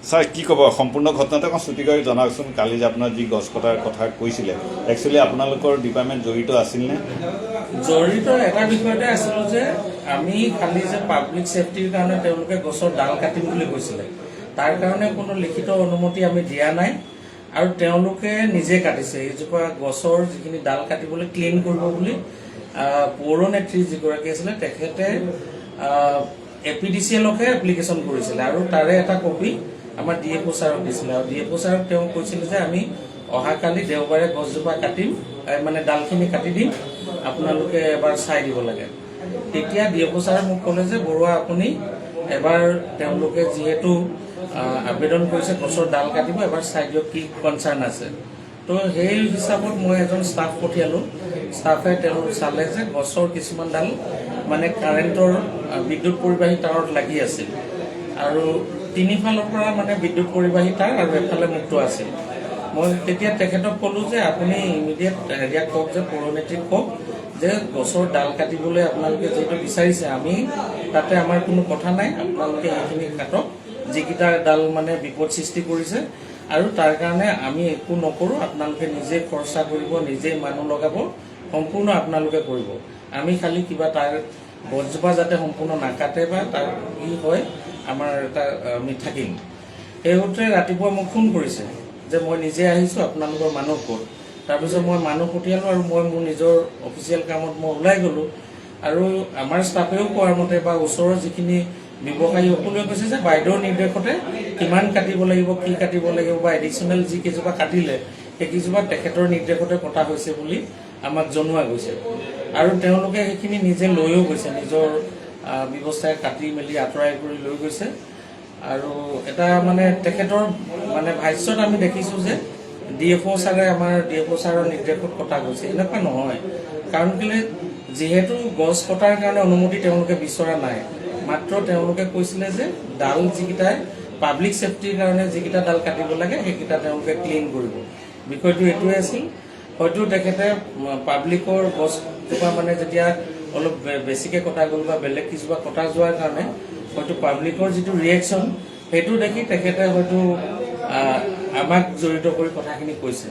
Sir কি ক'ব সম্পূৰ্ণ ঘটনাটো অকণ চুটিকৈ জনাওকচোন। কালি যে আপোনাৰ যি গছ কটাৰ কথা কৈছিলে, একচুৱেলি আপোনালোকৰ ডিপাৰ্টমেণ্ট জড়িত আছিল নে? জড়িত এটা বিষয়তে আছিলোঁ যে আমি খালি যে পাব্লিক ছেফটিৰ কাৰণে তেওঁলোকে গছৰ ডাল কাটিম বুলি কৈছিলে, তাৰ কাৰণে কোনো লিখিত অনুমতি আমি দিয়া নাই আৰু তেওঁলোকে নিজে কাটিছে। এইজোপা গছৰ যিখিনি ডাল কাটিবলৈ ক্লিন কৰিব বুলি পৌৰ নেত্ৰী যিগৰাকী আছিলে তেখেতে APDCLকে এপ্লিকেশ্যন কৰিছিলে আৰু তাৰে এটা কপি আমাৰ DFO ছাৰক দিছিলে আৰু DFO ছাৰক তেওঁ কৈছিলে যে আমি অহাকালি দেওবাৰে গছজোপা কাটিম, মানে ডালখিনি কাটি দিম, আপোনালোকে এবাৰ চাই দিব লাগে। তেতিয়া DFO ছাৰে মোক ক'লে যে বৰুৱা আপুনি এবাৰ তেওঁলোকে যিহেতু আবেদন কৰিছে গছৰ ডাল কাটিব, এবাৰ চাই দিয়ক কি কনচাৰ্ণ আছে। তো সেই হিচাপত মই এজন ষ্টাফ পঠিয়ালোঁ। ষ্টাফে তেওঁ চালে যে গছৰ কিছুমান ডাল মানে কাৰেণ্টৰ বিদ্যুৎ পৰিবাহী তাঁৰত লাগি আছিল আৰু তিনিফালৰ পৰা মানে বিদ্যুৎ পৰিবাহী তাঁৰ আৰু এফালে মুক্ত আছিল। মই তেতিয়া তেখেতক ক'লোঁ যে আপুনি ইমিডিয়েট হেৰিয়াক কওক, যে পৌৰনেত্ৰীক কওক যে গছৰ ডাল কাটিবলৈ আপোনালোকে যিহেতু বিচাৰিছে, আমি তাতে আমাৰ কোনো কথা নাই, আপোনালোকে সেইখিনি কাটক যিকেইটা ডাল মানে বিপদ সৃষ্টি কৰিছে আৰু তাৰ কাৰণে আমি একো নকৰোঁ, আপোনালোকে নিজে খৰচা কৰিব, নিজে মানুহ লগাব, সম্পূৰ্ণ আপোনালোকে কৰিব। আমি খালি কিবা তাৰ গছজোপা যাতে সম্পূৰ্ণ নাকাটে বা তাৰ কি হয় আমাৰ তাৰ আমি থাকিম। সেই সূত্ৰে ৰাতিপুৱা মোক ফোন কৰিছে যে মই নিজে আহিছোঁ, আপোনালোকৰ মানুহ ক'ত। তাৰপিছত মই মানুহ পঠিয়ালোঁ আৰু মই মোৰ নিজৰ অফিচিয়েল কামত মই ওলাই গ'লোঁ আৰু আমাৰ ষ্টাফেও কোৱাৰ মতে বা ওচৰৰ যিখিনি ব্যৱসায়ী সকলোৱে কৈছে যে বাইদেউৰ নিৰ্দেশতে কিমান কাটিব লাগিব, কি কাটিব লাগিব বা এডিশ্যনেল যি কেইজোপা কাটিলে সেইকেইজোপা তেখেতৰ নিৰ্দেশতে কটা হৈছে বুলি আমাক জনোৱা গৈছে আৰু তেওঁলোকে সেইখিনি নিজে লৈও গৈছে, নিজৰ ব্যৱস্থাই কাটি মেলি আঁতৰাই কৰি লৈ গৈছে। আৰু এটা মানে তেখেতৰ মানে ভাষ্যত আমি দেখিছোঁ যে DFO ছাৰে আমাৰ DFO ছাৰৰ নিৰ্দেশত কটা গৈছে। এনেকুৱা নহয়, কাৰণ কেলৈ যিহেতু গছ কটাৰ কাৰণে অনুমতি তেওঁলোকে বিচৰা নাই, মাত্ৰ তেওঁলোকে কৈছিলে যে ডাল যিকেইটাই পাব্লিক ছেফটিৰ কাৰণে যিকেইটা ডাল কাটিব লাগে সেইকেইটা তেওঁলোকে ক্লিন কৰিব। বিষয়টো এইটোৱে আছিল। হয়তো তেখেতে পাব্লিকৰ গছজোপা মানে যেতিয়া অলপ বেছিকৈ কটা গ'ল বা বেলেগ কিছুবা কটা যোৱাৰ কাৰণে হয়তো পাব্লিকৰ যিটো ৰিয়েকশ্যন সেইটো দেখি তেখেতে হয়তো আমাক জড়িত কৰি কথাখিনি কৈছে।